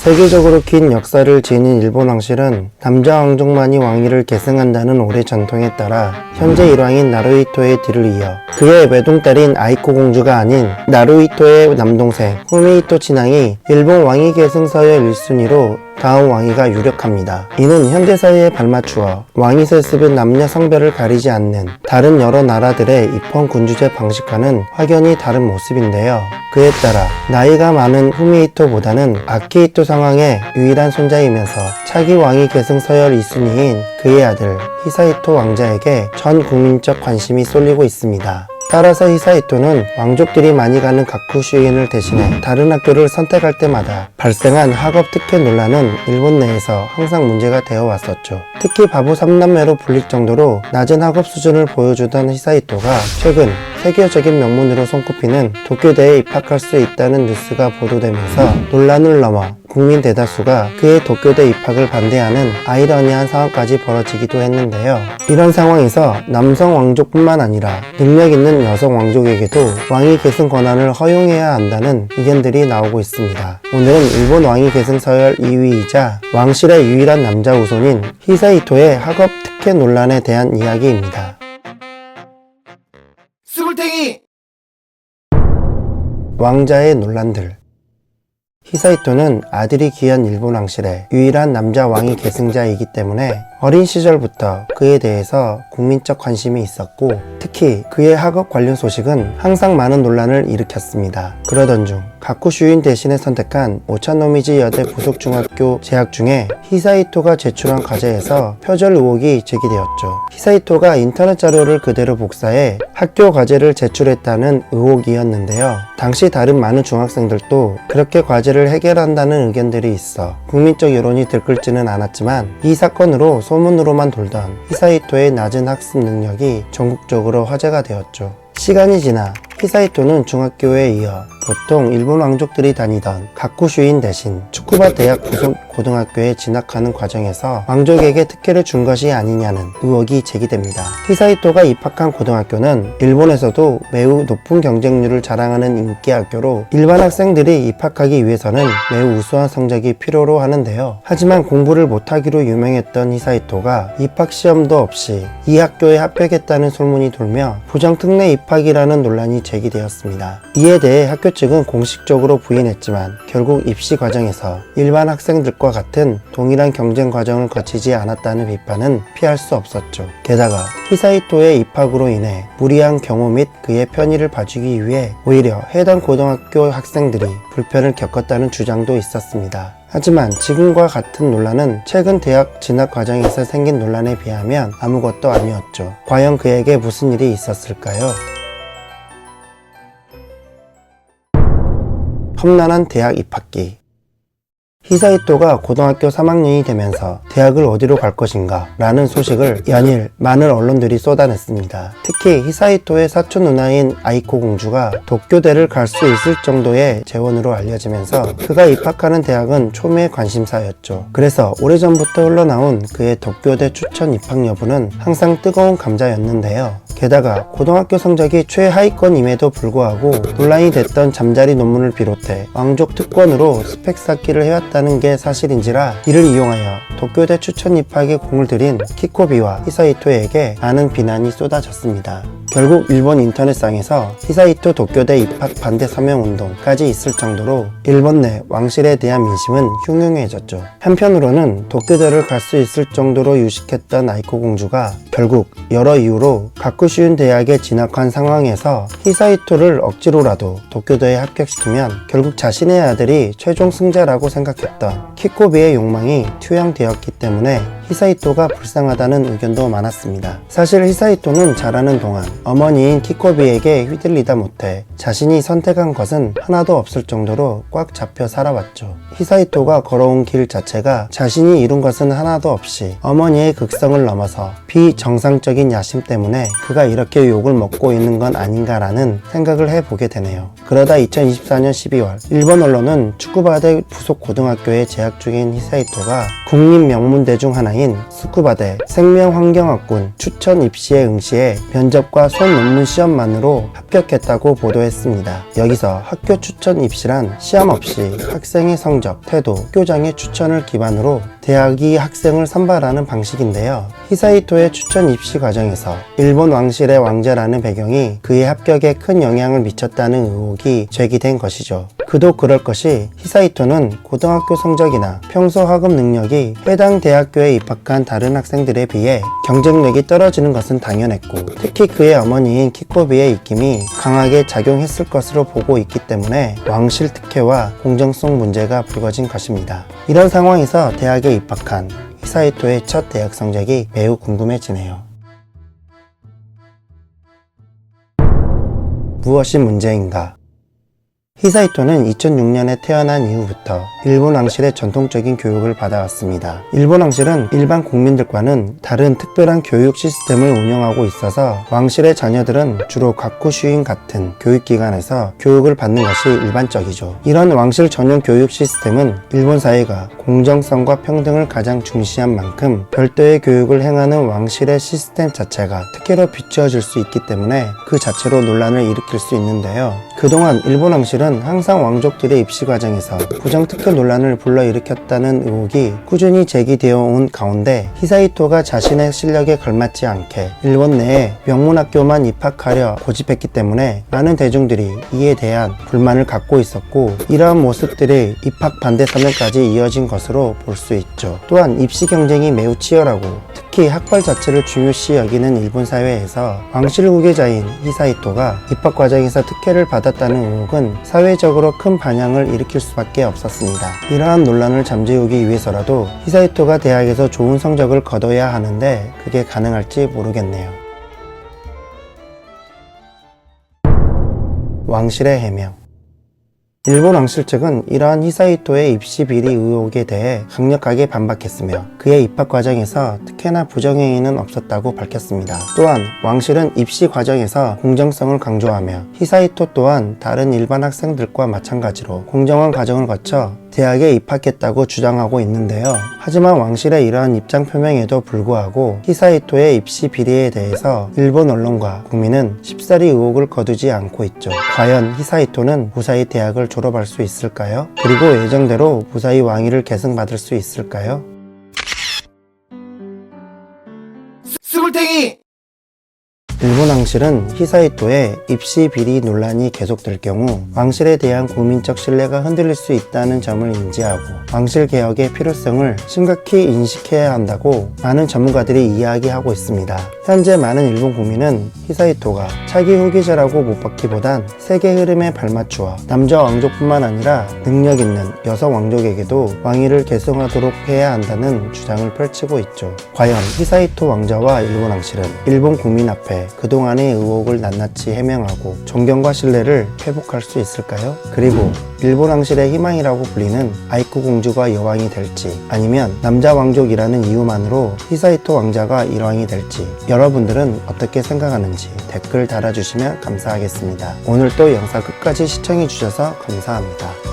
세계적으로 긴 역사를 지닌 일본 왕실은 남자 왕족만이 왕위를 계승한다는 오래 전통에 따라 현재 일왕인 나루히토의 뒤를 이어 그의 외동딸인 아이코 공주가 아닌 나루히토의 남동생 후미히토 친왕이 일본 왕위 계승 서열 1순위로 다음 왕위가 유력합니다. 이는 현대사회에 발맞추어 왕위 세습은 남녀 성별을 가리지 않는 다른 여러 나라들의 입헌 군주제 방식과는 확연히 다른 모습인데요. 그에 따라 나이가 많은 후미히토보다는 아키히토 상황의 유일한 손자이면서 차기 왕위 계승 서열 2순위인 그의 아들 히사히토 왕자에게 전 국민적 관심이 쏠리고 있습니다. 따라서 히사히토는 왕족들이 많이 가는 가쿠슈인을 대신해 다른 학교를 선택할 때마다 발생한 학업 특혜 논란은 일본 내에서 항상 문제가 되어 왔었죠. 특히 바보 3남매로 불릴 정도로 낮은 학업 수준을 보여주던 히사히토가 최근 세계적인 명문으로 손꼽히는 도쿄대에 입학할 수 있다는 뉴스가 보도되면서 논란을 넘어 국민 대다수가 그의 도쿄대 입학을 반대하는 아이러니한 상황까지 벌어지기도 했는데요. 이런 상황에서 남성 왕족뿐만 아니라 능력 있는 여성 왕족에게도 왕위 계승 권한을 허용해야 한다는 의견들이 나오고 있습니다. 오늘은 일본 왕위 계승 서열 2위이자 왕실의 유일한 남자 후손인 히사히토의 학업 특혜 논란에 대한 이야기입니다. 스물탱이! 왕자의 논란들. 히사히토는 아들이 귀한 일본 왕실의 유일한 남자 왕위 계승자이기 때문에 어린 시절부터 그에 대해서 국민적 관심이 있었고 특히 그의 학업 관련 소식은 항상 많은 논란을 일으켰습니다. 그러던 중 가쿠슈인 대신에 선택한 오차노미지 여대 부속중학교 재학 중에 히사히토가 제출한 과제에서 표절 의혹이 제기되었죠. 히사히토가 인터넷 자료를 그대로 복사해 학교 과제를 제출했다는 의혹이었는데요. 당시 다른 많은 중학생들도 그렇게 과제를 해결한다는 의견들이 있어 국민적 여론이 들끓지는 않았지만 이 사건으로 소문으로만 돌던 히사히토의 낮은 학습 능력이 전국적으로 화제가 되었죠. 시간이 지나 히사히토는 중학교에 이어 보통 일본 왕족들이 다니던 가쿠슈인 대신 츠쿠바 대학 부속 고등학교에 진학하는 과정에서 왕족에게 특혜를 준 것이 아니냐는 의혹이 제기됩니다. 히사히토가 입학한 고등학교는 일본에서도 매우 높은 경쟁률을 자랑하는 인기 학교로 일반 학생들이 입학하기 위해서는 매우 우수한 성적이 필요로 하는데요. 하지만 공부를 못하기로 유명했던 히사히토가 입학 시험도 없이 이 학교에 합격했다는 소문이 돌며 부정특례 입학이라는 논란이 제기되었습니다. 이에 대해 학교 측은 공식적으로 부인했지만 결국 입시 과정에서 일반 학생들과 같은 동일한 경쟁 과정을 거치지 않았다는 비판은 피할 수 없었죠. 게다가 히사히토의 입학으로 인해 무리한 경호 및 그의 편의를 봐주기 위해 오히려 해당 고등학교 학생들이 불편을 겪었다는 주장도 있었습니다. 하지만 지금과 같은 논란은 최근 대학 진학 과정에서 생긴 논란에 비하면 아무것도 아니었죠. 과연 그에게 무슨 일이 있었을까요? 험난한 대학 입학기. 히사히토가 고등학교 3학년이 되면서 대학을 어디로 갈 것인가 라는 소식을 연일 많은 언론들이 쏟아냈습니다. 특히 히사히토의 사촌 누나인 아이코 공주가 도쿄대를 갈 수 있을 정도의 재원으로 알려지면서 그가 입학하는 대학은 초미의 관심사였죠. 그래서 오래전부터 흘러나온 그의 도쿄대 추천 입학 여부는 항상 뜨거운 감자였는데요. 게다가 고등학교 성적이 최하위권임에도 불구하고 논란이 됐던 잠자리 논문을 비롯해 왕족 특권으로 스펙 쌓기를 해왔다는 게 사실인지라 이를 이용하여 도쿄대 추천 입학에 공을 들인 키코비와 히사히토에게 많은 비난이 쏟아졌습니다. 결국 일본 인터넷상에서 히사히토 도쿄대 입학 반대 서명 운동까지 있을 정도로 일본 내 왕실에 대한 민심은 흉흉해졌죠. 한편으로는 도쿄대를 갈 수 있을 정도로 유식했던 아이코 공주가 결국 여러 이유로 가쿠슈인 대학에 진학한 상황에서 히사히토를 억지로라도 도쿄대에 합격시키면 결국 자신의 아들이 최종 승자라고 생각했던 키코비의 욕망이 투영되었기 때문에 히사히토가 불쌍하다는 의견도 많았습니다. 사실 히사히토는 자라는 동안 어머니인 키코비에게 휘둘리다 못해 자신이 선택한 것은 하나도 없을 정도로 꽉 잡혀 살아왔죠. 히사히토가 걸어온 길 자체가 자신이 이룬 것은 하나도 없이 어머니의 극성을 넘어서 비정상적인 야심 때문에 그가 이렇게 욕을 먹고 있는 건 아닌가라는 생각을 해보게 되네요. 그러다 2024년 12월 일본 언론은 츠쿠바대 부속 고등학교에 재학 중인 히사히토가 국립 명문대 중 하나인 분야인 스쿠바대 생명환경학군 추천 입시에 응시해 면접과 수업 논문 시험만으로 합격했다고 보도했습니다. 여기서 학교 추천 입시란 시험 없이 학생의 성적, 태도, 학교장의 추천을 기반으로 대학이 학생을 선발하는 방식인데요. 히사이토의 추천 입시 과정에서 일본 왕실의 왕자라는 배경이 그의 합격에 큰 영향을 미쳤다는 의혹이 제기된 것이죠. 그도 그럴 것이 히사이토는 고등학교 성적이나 평소 학업 능력이 해당 대학교에 입학한 다른 학생들에 비해 경쟁력이 떨어지는 것은 당연했고, 특히 그의 어머니인 키코비의 입김이 강하게 작용했을 것으로 보고 있기 때문에 왕실 특혜와 공정성 문제가 불거진 것입니다. 이런 상황에서 대학에 입학한 히사이토의 첫 대학 성적이 매우 궁금해지네요. 무엇이 문제인가? 히사이토는 2006년에 태어난 이후부터 일본 왕실의 전통적인 교육을 받아왔습니다. 일본 왕실은 일반 국민들과는 다른 특별한 교육 시스템을 운영하고 있어서 왕실의 자녀들은 주로 가쿠슈인 같은 교육기관에서 교육을 받는 것이 일반적이죠. 이런 왕실 전용 교육 시스템은 일본 사회가 공정성과 평등을 가장 중시한 만큼 별도의 교육을 행하는 왕실의 시스템 자체가 특혜로 비추어질 수 있기 때문에 그 자체로 논란을 일으킬 수 있는데요. 그동안 일본 왕실은 항상 왕족들의 입시 과정에서 부정특혜 논란을 불러일으켰다는 의혹이 꾸준히 제기되어 온 가운데 히사이토가 자신의 실력에 걸맞지 않게 일본 내에 명문학교만 입학하려 고집했기 때문에 많은 대중들이 이에 대한 불만을 갖고 있었고, 이러한 모습들이 입학 반대 사면까지 이어진 것으로 볼 수 있죠. 또한 입시 경쟁이 매우 치열하고 특히 학벌 자체를 중요시 여기는 일본 사회에서 왕실 후계자인 히사이토가 입학 과정에서 특혜를 받았다는 의혹은 사회적으로 큰 반향을 일으킬 수밖에 없었습니다. 이러한 논란을 잠재우기 위해서라도 히사이토가 대학에서 좋은 성적을 거둬야 하는데 그게 가능할지 모르겠네요. 왕실의 해명. 일본 왕실 측은 이러한 히사이토의 입시 비리 의혹에 대해 강력하게 반박했으며 그의 입학 과정에서 특혜나 부정행위는 없었다고 밝혔습니다. 또한 왕실은 입시 과정에서 공정성을 강조하며 히사이토 또한 다른 일반 학생들과 마찬가지로 공정한 과정을 거쳐 대학에 입학했다고 주장하고 있는데요. 하지만 왕실의 이러한 입장 표명에도 불구하고 히사이토의 입시 비리에 대해서 일본 언론과 국민은 쉽사리 의혹을 거두지 않고 있죠. 과연 히사이토는 무사히 대학을 졸업할 수 있을까요? 그리고 예정대로 무사히 왕위를 계승받을 수 있을까요? 수굴탱이! 일본 왕실은 히사이토의 입시 비리 논란이 계속될 경우 왕실에 대한 국민적 신뢰가 흔들릴 수 있다는 점을 인지하고 왕실 개혁의 필요성을 심각히 인식해야 한다고 많은 전문가들이 이야기하고 있습니다. 현재 많은 일본 국민은 히사이토가 차기 후계자라고 못 받기보단 세계 흐름에 발맞추어 남자 왕족뿐만 아니라 능력 있는 여성 왕족에게도 왕위를 계승하도록 해야 한다는 주장을 펼치고 있죠. 과연 히사이토 왕자와 일본 왕실은 일본 국민 앞에 그동안의 의혹을 낱낱이 해명하고 존경과 신뢰를 회복할 수 있을까요? 그리고 일본 왕실의 희망이라고 불리는 아이쿠 공주가 여왕이 될지, 아니면 남자 왕족이라는 이유만으로 히사이토 왕자가 일왕이 될지, 여러분들은 어떻게 생각하는지 댓글 달아주시면 감사하겠습니다. 오늘도 영상 끝까지 시청해주셔서 감사합니다.